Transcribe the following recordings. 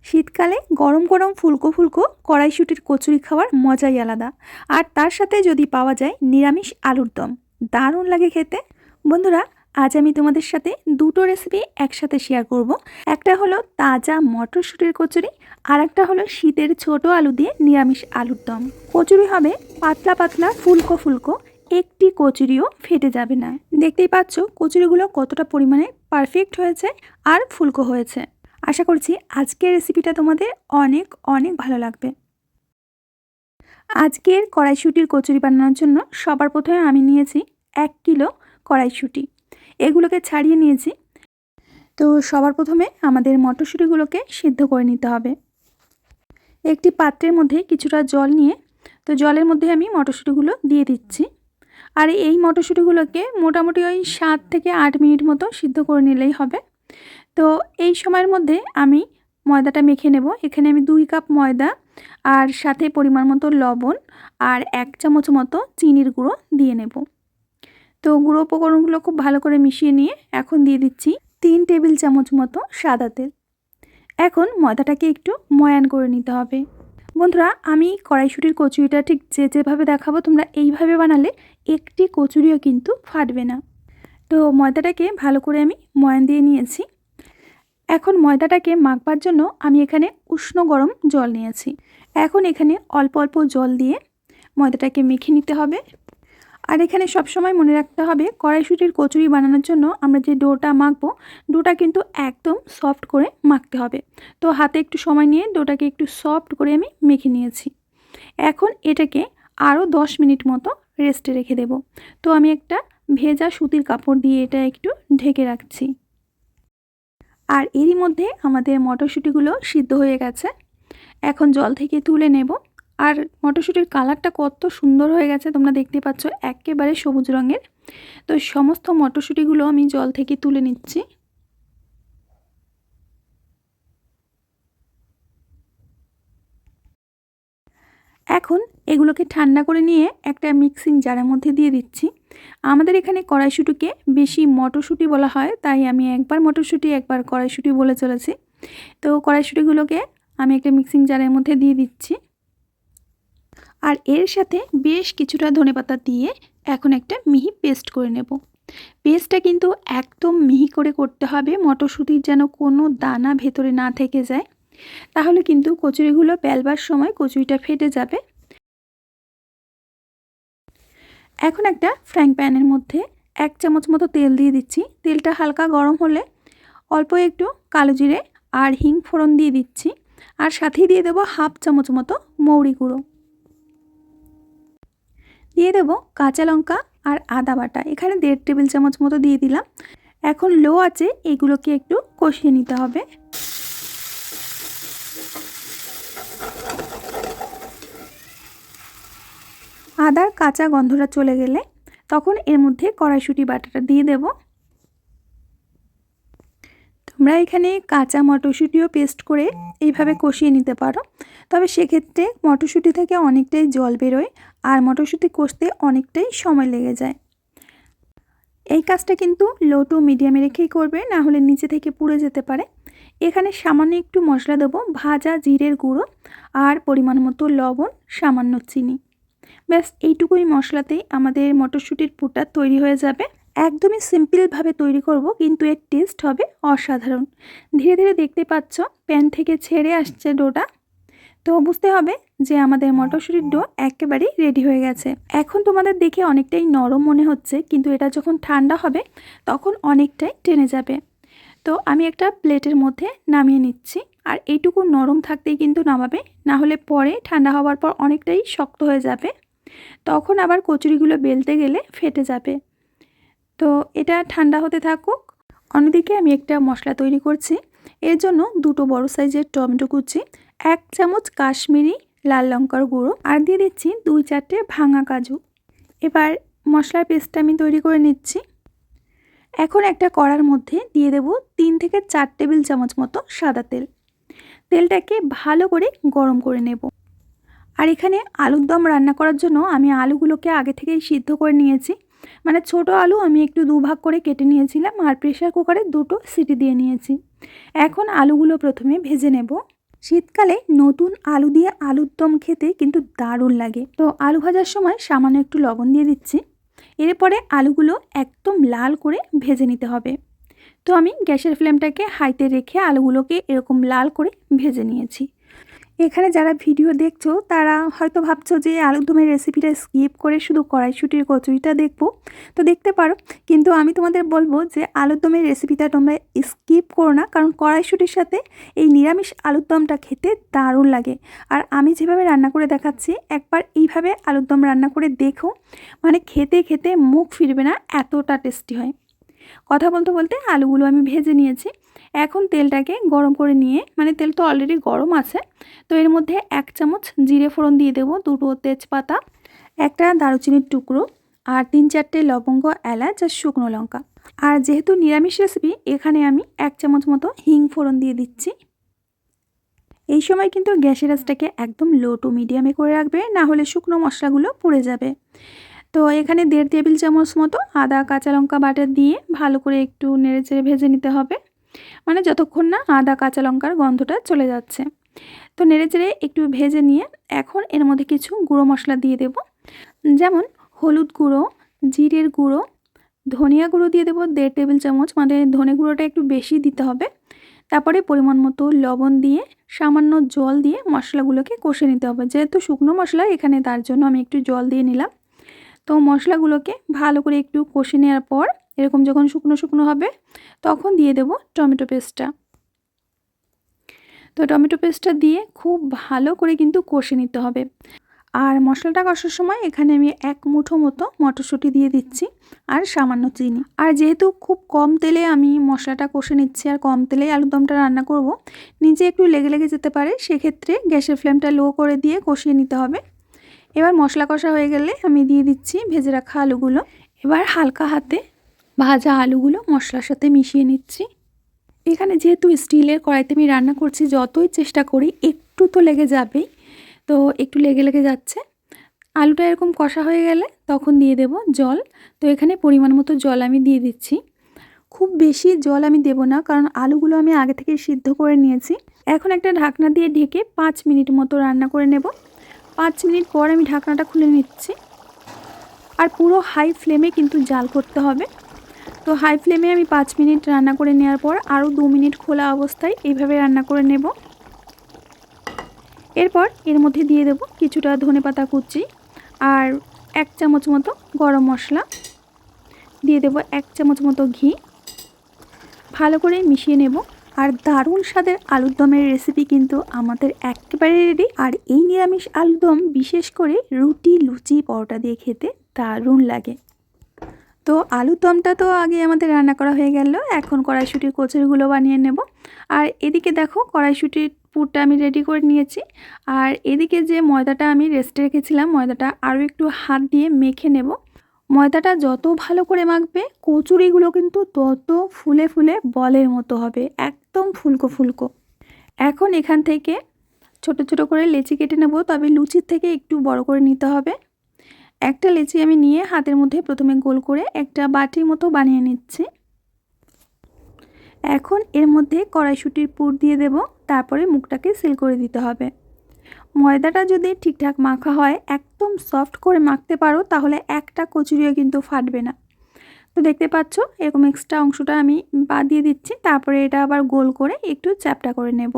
শীতকালে গরম গরম ফুলকো ফুলকো কড়াইশুঁটির কচুরি খাওয়ার মজাই আলাদা। আর তার সাথে যদি পাওয়া যায় নিরামিষ আলুর দম, দারুণ লাগে খেতে। বন্ধুরা, আজ আমি তোমাদের সাথে দুটো রেসিপি একসাথে শেয়ার করব। একটা হলো তাজা মটরশুঁটির কচুরি, আর একটা হলো শীতের ছোট আলু দিয়ে নিরামিষ আলুর দম। কচুরি হবে পাতলা পাতলা ফুলকো ফুলকো, একটি কচুরিও ফেটে যাবে না। দেখতেই পাচ্ছ কচুরিগুলো কতটা পরিমাণে পারফেক্ট হয়েছে আর ফুলকো হয়েছে। আশা করছি আজকের রেসিপিটা তোমাদের অনেক অনেক ভালো লাগবে। আজকের কড়াইশুঁটির কচুরি বানানোর জন্য সবার প্রথমে আমি নিয়েছি 1 কিলো কড়াইশুঁটি। এগুলোকে ছাড়িয়ে নিয়েছি। তো সবার প্রথমে আমাদের মটরশুঁটিগুলোকে সিদ্ধ করে নিতে হবে। একটি পাত্রের মধ্যে কিছুটা জল নিয়ে তো জলের মধ্যে আমি মটরশুঁটিগুলো দিয়ে দিচ্ছি। আর এই মটরশুঁটিগুলোকে মোটামুটি ওই 7 থেকে 8 মিনিট মতো সিদ্ধ করে নিলেই হবে। তো এই সময়ের মধ্যে আমি ময়দাটা মেখে নেব। এখানে আমি 2 কাপ ময়দা আর সাথে পরিমাণ মতো লবণ আর 1 চামচ মতো চিনির গুঁড়ো দিয়ে নেব। তো গুঁড়ো উপকরণগুলো খুব ভালো করে মিশিয়ে নিয়ে এখন দিয়ে দিচ্ছি 3 টেবিল চামচ মতো সাদা তেল। এখন ময়দাটাকে একটু ময়ান করে নিতে হবে। বন্ধুরা, আমি কড়াইশুঁটির কচুরিটা ঠিক যেভাবে দেখাবো তোমরা এইভাবে বানালে একটি কচুরিও কিন্তু ফাটবে না। তো ময়দাটাকে ভালো করে আমি ময়ান দিয়ে নিয়েছি। এখন ময়দাটাকে মাখবার জন্য আমি এখানে উষ্ণ গরম জল নিয়েছি। এখন এখানে অল্প অল্প জল দিয়ে ময়দাটাকে মেখে নিতে হবে। আর এখানে সবসময় মনে রাখতে হবে কড়াইশুঁটির কচুরি বানানোর জন্য আমরা যে ডোটা মাখবো, ডোটা কিন্তু একদম সফট করে মাখতে হবে। তো হাতে একটু সময় নিয়ে ডোটাকে একটু সফট করে আমি মেখে নিয়েছি। এখন এটাকে আরও 10 মিনিট মতো রেস্টে রেখে দেব। তো আমি একটা ভেজা সুতির কাপড় দিয়ে এটা একটু ঢেকে রাখছি। আর এরই মধ্যে আমাদের মটরশুঁটিগুলো সিদ্ধ হয়ে গেছে। এখন জল থেকে তুলে নেব। আর মটরশুঁটির কালারটা কত সুন্দর হয়ে গেছে তোমরা দেখতে পাচ্ছ, একেবারে সবুজ রঙের। তো সমস্ত মটরশুঁটিগুলো আমি জল থেকে তুলে নিচ্ছি। এখন এগুলোকে ঠান্ডা করে নিয়ে একটা মিক্সিং জারের মধ্যে দিয়ে দিচ্ছি। আমাদের এখানে কড়াইশুঁটিকে বেশি মটরশুঁটি বলা হয়, তাই আমি একবার মটরশুঁটি একবার কড়াইশুঁটি বলে চলেছি। তো কড়াইশুঁটিগুলোকে আমি একটা মিক্সিং জারের মধ্যে দিয়ে দিচ্ছি। আর এর সাথে বেশ কিছুটা ধনেপাতা দিয়ে এখন একটা মিহি পেস্ট করে নেব। পেস্টটা কিন্তু একদম মিহি করে করতে হবে, মটরশুঁটির যেন কোনো দানা ভেতরে না থেকে যায়, তাহলে কিন্তু কচুরিগুলো বেলবার সময় কচুরিটা ফেটে যাবে। এখন একটা ফ্রাইং প্যানের মধ্যে 1 চামচ মতো তেল দিয়ে দিচ্ছি। তেলটা হালকা গরম হলে অল্প একটু কালো জিরে আর হিং ফোড়ন দিয়ে দিচ্ছি। আর সাথেই দিয়ে দেবো 1/2 চামচ মতো মৌরি গুঁড়ো, দিয়ে দেবো কাঁচা লঙ্কা আর আদা বাটা, এখানে 1.5 টেবিল চামচ মতো দিয়ে দিলাম। এখন লো আঁচে এগুলোকে একটু কষিয়ে নিতে হবে। আদার কাঁচা গন্ধটা চলে গেলে তখন এর মধ্যে কড়াইশুঁটি বাটাটা দিয়ে দেব। তোমরা এখানে কাঁচা মটরশুঁটিও পেস্ট করে এইভাবে কষিয়ে নিতে পারো, তবে সেক্ষেত্রে মটরশুঁটি থেকে অনেকটাই জল বেরোয় আর মটরশুঁটি কষতে অনেকটাই সময় লেগে যায়। এই কাজটা কিন্তু লো টু মিডিয়ামে রেখেই করবে, না হলে নিচে থেকে পুড়ে যেতে পারে। এখানে সামান্য একটু মশলা দেবো, ভাজা জিরের গুঁড়ো আর পরিমাণ মতো লবণ, সামান্য চিনি। ব্যাস এইটুকুই মশলাতেই আমাদের মটরশুঁটির পুরটা তৈরি হয়ে যাবে। একদমই সিম্পলভাবে তৈরি করব, কিন্তু এর টেস্ট হবে অসাধারণ। ধীরে ধীরে দেখতে পাচ্ছ প্যান থেকে ছেড়ে আসছে ডোটা। তো বুঝতে হবে যে আমাদের মটরশুঁটির ডো একেবারেই রেডি হয়ে গেছে। এখন তোমাদের দেখে অনেকটাই নরম মনে হচ্ছে, কিন্তু এটা যখন ঠান্ডা হবে তখন অনেকটাই টেনে যাবে। তো আমি একটা প্লেটের মধ্যে নামিয়ে নিচ্ছি। আর এইটুকু নরম থাকতেই কিন্তু নামাবে, না হলে পরে ঠান্ডা হওয়ার পর অনেকটাই শক্ত হয়ে যাবে, তখন আবার কচুরিগুলো বেলতে গেলে ফেটে যাবে। তো এটা ঠান্ডা হতে থাকুক। অন্যদিকে আমি একটা মশলা তৈরি করছি। এর জন্য 2টো বড় সাইজের টমেটো কুচি, 1 চামচ কাশ্মীরি লাল লঙ্কার গুঁড়ো আর দিয়ে দিচ্ছি 2-4টে ভাঙা কাজু। এবার মশলার পেস্টটা আমি তৈরি করে নিচ্ছি। এখন একটা কড়ার মধ্যে দিয়ে দেব 3 থেকে 4 টেবিল চামচ মতো সাদা তেল। তেলটাকে ভালো করে গরম করে নেব। আর এখানে আলুর দম রান্না করার জন্য আমি আলুগুলোকে আগে থেকেই সিদ্ধ করে নিয়েছি। মানে ছোট আলু আমি একটু 2 ভাগ করে কেটে নিয়েছিলাম আর প্রেসার কুকারে 2টো সিটি দিয়ে নিয়েছি। এখন আলুগুলো প্রথমে ভেজে নেব। শীতকালে নতুন আলু দিয়ে আলুর দম খেতে কিন্তু দারুণ লাগে। তো আলু ভাজার সময় সামান্য একটু লবণ দিয়ে দিচ্ছি। এরপরে আলুগুলো একদম লাল করে ভেজে নিতে হবে। তো আমি গ্যাসের ফ্লেমটাকে হাইতে রেখে আলুগুলোকে এরকম লাল করে ভেজে নিয়েছি। এখানে যারা ভিডিও দেখছো তারা হয়তো ভাবছো যে আলুর দমের রেসিপিটা স্কিপ করে শুধু কড়াইশুঁটির কচুরিটা দেখবো, তো দেখতে পারো। কিন্তু আমি তোমাদের বলবো যে আলুর দমের রেসিপিটা তোমরা স্কিপ করো না, কারণ কড়াইশুঁটির সাথে এই নিরামিষ আলুর দমটা খেতে দারুণ লাগে। আর আমি যেভাবে রান্না করে দেখাচ্ছি, একবার এইভাবে আলুর দম রান্না করে দেখো, মানে খেতে খেতে মুখ ফিরবে না, এতটা টেস্টি হয়। কথা বলতে বলতে আলুগুলো আমি ভেজে নিয়েছি। এখন তেলটাকে গরম করে নিয়ে, মানে তেল তো অলরেডি গরম আছে, তো এর মধ্যে 1 চামচ জিরে ফোড়ন দিয়ে দেবো, 2টো তেজপাতা, একটা দারুচিনির টুকরো, আর 3-4টে লবঙ্গ, এলাচ আর শুকনো লঙ্কা। আর যেহেতু নিরামিষ রেসিপি, এখানে আমি 1 চামচ মতো হিং ফোড়ন দিয়ে দিচ্ছি। এই সময় কিন্তু গ্যাসের আঁচটাকে একদম লো টু মিডিয়ামে করে রাখবে, না হলে শুকনো মশলাগুলো পুড়ে যাবে। তো এখানে 1.5 টেবিল চামচ মতো আদা কাঁচা লঙ্কা বাটা দিয়ে ভালো করে একটু নেড়েচেড়ে ভেজে নিতে হবে, মানে যতক্ষণ না আদা কাঁচা লঙ্কার গন্ধটা চলে যাচ্ছে। তো নেড়েচেড়ে একটু ভেজে নিয়ে এখন এর মধ্যে কিছু গুঁড়ো মশলা দিয়ে দেব, যেমন হলুদ গুঁড়ো, জিরের গুঁড়ো, ধনিয়া গুঁড়ো দিয়ে দেবো 1.5 টেবিল চামচ, মানে ধনে গুঁড়োটা একটু বেশি দিতে হবে। তারপরে পরিমাণ মতো লবণ দিয়ে সামান্য জল দিয়ে মশলাগুলোকে কষে নিতে হবে। যেহেতু শুকনো মশলা এখানে, তার জন্য আমি একটু জল দিয়ে নিলাম। তো মশলাগুলোকে ভালো করে একটু কষে নেওয়ার পর এরকম যখন শুকনো শুকনো হবে, তখন দিয়ে দেব টমেটো পেস্টটা। তো টমেটো পেস্টটা দিয়ে খুব ভালো করে কিন্তু কষে নিতে হবে। আর মশলাটা কষার সময় এখানে আমি 1 মুঠো মতো মটরশুঁটি দিয়ে দিচ্ছি, আর সামান্য চিনি। আর যেহেতু খুব কম তেলে আমি মশলাটা কষে নিচ্ছি, আর কম তেলেই আলুর দমটা রান্না করব, নিচে একটু লেগে লেগে যেতে পারে, সেক্ষেত্রে গ্যাসের ফ্লেমটা লো করে দিয়ে কষিয়ে নিতে হবে। এবার মশলা কষা হয়ে গেলে আমি দিয়ে দিচ্ছি ভেজে রাখা আলুগুলো। এবার হালকা হাতে ভাজা আলুগুলো মশলার সাথে মিশিয়ে নিচ্ছি। এখানে যেহেতু স্টিলের কড়াইতে আমি রান্না করছি, যতই চেষ্টা করি একটু তো লেগে যাবেই, তো একটু লেগে লেগে যাচ্ছে। আলুটা এরকম কষা হয়ে গেলে তখন দিয়ে দেব জল। তো এখানে পরিমাণ মতো জল আমি দিয়ে দিচ্ছি। খুব বেশি জল আমি দেব না, কারণ আলুগুলো আমি আগে থেকে সিদ্ধ করে নিয়েছি। এখন একটা ঢাকনা দিয়ে ঢেকে 5 মিনিট মতো রান্না করে নেব। 5 মিনিট পর আমি ঢাকনাটা খুলে নিচ্ছি। আর পুরো হাই ফ্লেমে কিন্তু জাল করতে হবে। তো হাই ফ্লেমে আমি 5 মিনিট রান্না করে নেওয়ার পর আরও 2 মিনিট খোলা অবস্থায় এইভাবে রান্না করে নেব। এরপর এর মধ্যে দিয়ে দেব কিছুটা ধনেপাতা কুচি, আর 1 চামচ মতো গরম মশলা, দিয়ে দেব 1 চামচ মতো ঘি। ভালো করে মিশিয়ে নেব। আর দারুণ স্বাদের আলুর দমের রেসিপি কিন্তু আমাদের একেবারে রেডি। আর এই নিরামিষ আলুর দম বিশেষ করে রুটি, লুচি, পরোটা দিয়ে খেতে দারুণ লাগে। তো আলুর দমটা তো আগে আমাদের রান্না করা হয়ে গেল, এখন কড়াইশুঁটির কচুরিগুলো বানিয়ে নেব। আর এদিকে দেখো কড়াইশুঁটির পুরটা আমি রেডি করে নিয়েছি। আর এদিকে যে ময়দাটা আমি রেস্টে রেখেছিলাম, ময়দাটা আরও একটু হাত দিয়ে মেখে নেব। ময়দাটা যত ভালো করে মাখবে, কচুরিগুলো কিন্তু তত ফুলে ফুলে বলের মতো হবে, একদম ফুলকো ফুলকো। এখন এখান থেকে ছোট ছোট করে লেচি কেটে নেব, তবে লুচির থেকে একটু বড় করে নিতে হবে। একটা লেচি আমি নিয়ে হাতের মধ্যে প্রথমে গোল করে একটা বাটির মতো বানিয়ে নিচ্ছি। এখন এর মধ্যে কড়াইশুঁটির পুর দিয়ে দেব, তারপরে মুখটাকে সিল করে দিতে হবে। ময়দাটা যদি ঠিকঠাক মাখা হয়, একদম সফট করে মাখতে পারো, তাহলে একটা কচুরিও কিন্তু ফাটবে না। তো দেখতে পাচ্ছ এরকম এক্সট্রা অংশটা আমি বাদ দিয়ে দিচ্ছি, তারপরে এটা আবার গোল করে একটু চ্যাপটা করে নেব।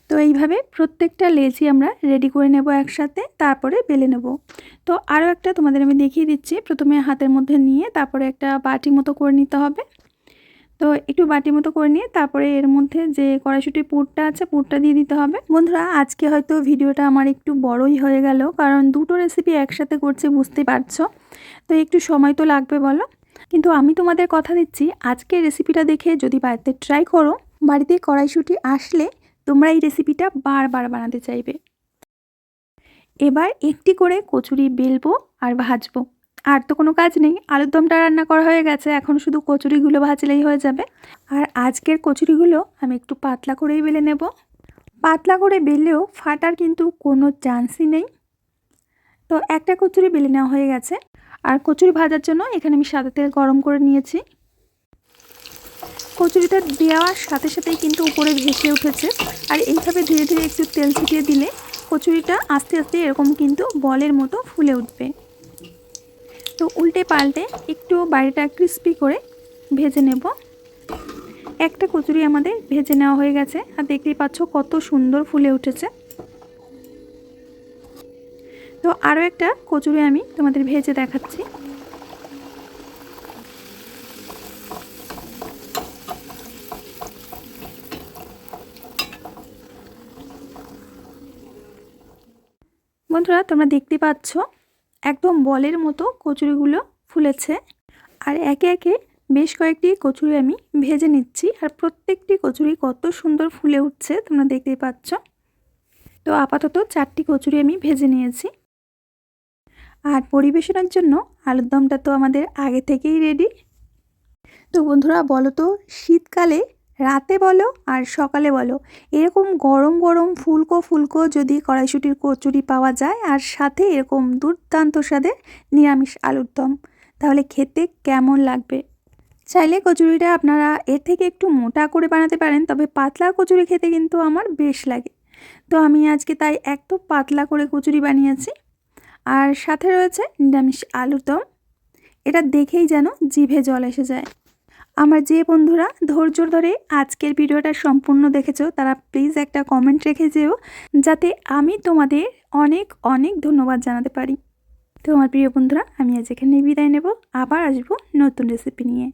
তো এইভাবে প্রত্যেকটা লেচি আমরা রেডি করে নেব একসাথে, তারপরে বেলে নেব। তো আরও একটা তোমাদের আমি দেখিয়ে দিচ্ছি। প্রথমে হাতের মধ্যে নিয়ে তারপরে একটা বাটি মতো করে নিতে হবে। তো একটু বাটি মতো করে নিয়ে তারপরে এর মধ্যে যে কড়াইশুঁটির পুরটা আছে, পুরটা দিয়ে দিতে হবে। বন্ধুরা, আজকে হয়তো ভিডিওটা আমার একটু বড়ই হয়ে গেল, কারণ দুটো রেসিপি একসাথে করছি, বুঝতে পারছো, তো একটু সময় তো লাগবে বলো। কিন্তু আমি তোমাদের কথা দিচ্ছি, আজকের রেসিপিটা দেখে যদি বাড়িতে ট্রাই করো, বাড়িতে কড়াইশুঁটি আসলে তোমরা এই রেসিপিটা বারবার বানাতে চাইবে। এবার একটি করে কচুরি বেলবো আর ভাজবো, আর তো কোনো কাজ নেই, আলুর দমটা রান্না করা হয়ে গেছে, এখন শুধু কচুরিগুলো ভাজলেই হয়ে যাবে। আর আজকের কচুরিগুলো আমি একটু পাতলা করেই বেলে নেব। পাতলা করে বেললেও ফাটার কিন্তু কোনো চান্সই নেই। তো একটা কচুরি বেলে নেওয়া হয়ে গেছে। আর কচুরি ভাজার জন্য এখানে আমি সাদা তেল গরম করে নিয়েছি। কচুরিটা দেওয়ার সাথে সাথেই কিন্তু উপরে ভেসে উঠেছে। আর এইভাবে ধীরে ধীরে একটু তেল ছিটিয়ে দিলে কচুরিটা আস্তে আস্তে এরকম কিন্তু বলের মতো ফুলে উঠবে। তো উল্টে পাল্টে একটু বাইরেটা ক্রিস্পি করে ভেজে নেব। একটা কচুরি আমাদের ভেজে নেওয়া হয়ে গেছে, আর দেখতেই পাচ্ছ কত সুন্দর ফুলে উঠেছে। তো আরও একটা কচুরি আমি তোমাদের ভেজে দেখাচ্ছি। বন্ধুরা তোমরা দেখতে পাচ্ছ একদম বলের মতো কচুরিগুলো ফুলেছে। আর একে একে বেশ কয়েকটি কচুরি আমি ভেজে নিচ্ছি, আর প্রত্যেকটি কচুরি কত সুন্দর ফুলে উঠছে তোমরা দেখতেই পাচ্ছ। তো আপাতত 4টি কচুরি আমি ভেজে নিয়েছি। আর পরিবেশনের জন্য আলুর দমটা তো আমাদের আগে থেকেই রেডি। তো বন্ধুরা বলো তো, শীতকালে রাতে বলো আর সকালে বলো, এরকম গরম গরম ফুলকো ফুলকো যদি কড়াইশুঁটির কচুরি পাওয়া যায় আর সাথে এরকম দুর্দান্ত স্বাদের নিরামিষ আলুর দম, তাহলে খেতে কেমন লাগবে। চাইলে কচুরিটা আপনারা এর থেকে একটু মোটা করে বানাতে পারেন, তবে পাতলা কচুরি খেতে কিন্তু আমার বেশ লাগে। তো আমি আজকে তাই একদম পাতলা করে কচুরি বানিয়েছি। আর সাথে রয়েছে নিরামিষ আলুর দম। এটা দেখেই যেন জিভে জল এসে যায়। আমার যে বন্ধুরা ধৈর্য ধরে আজকের ভিডিওটা সম্পূর্ণ দেখেছো তারা প্লিজ একটা কমেন্ট রেখে যেও, যাতে আমি তোমাদের অনেক অনেক ধন্যবাদ জানাতে পারি। তো আমার প্রিয় বন্ধুরা, আমি আজ এখানে বিদায় নেব, আবার আসবো নতুন রেসিপি নিয়ে।